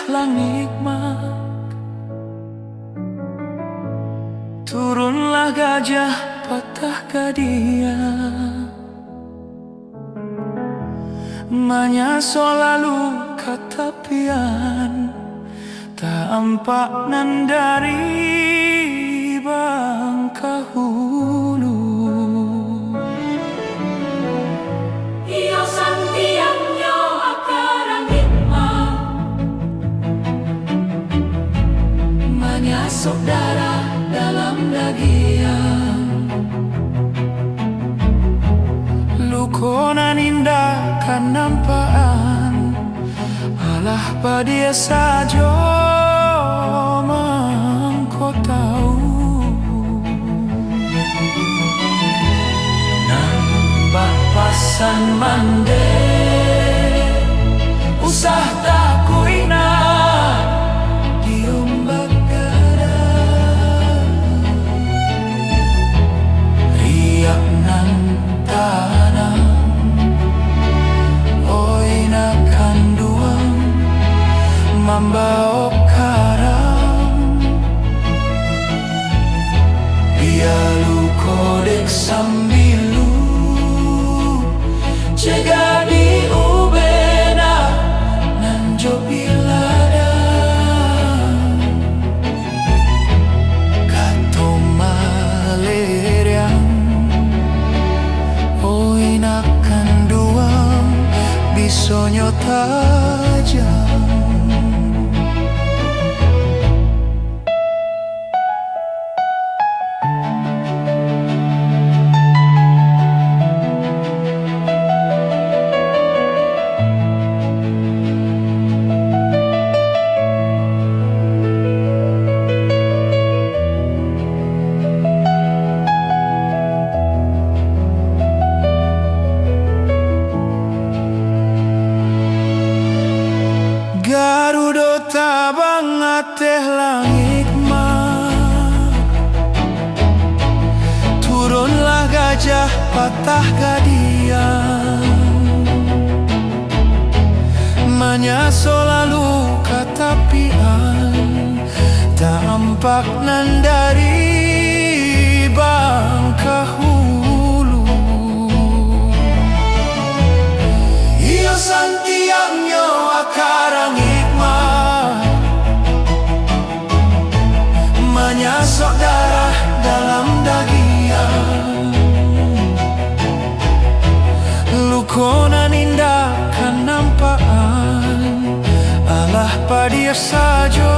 langit mak. Turunlah gajah patah gadia, manyaso lalu katapian, tak ampak nan dari bangka hulu. Iyo santiang nyo akarang hikmah, Manyasok darah dalam dagian, lukonan indah kan nampaan, alah padia saja mangko tahu. Nambah pasan mande usah tak kuina diombak gada, riak nan tanah oina kanduang mambaok karang, bialu kodek sambilu cega di ubena nan jopilada, kato maleriang oina kanduang bisonyo tajam. Garudo tabang ateh langit mak, turunlah gajah patah gadian, manyaso lalu katapian, tak ampak nan dari bangka hulu. Iyo santiang nyo akarang hikmah, manyasok darah dalam dagian, lukonan indah kan nampaan, alah padia saja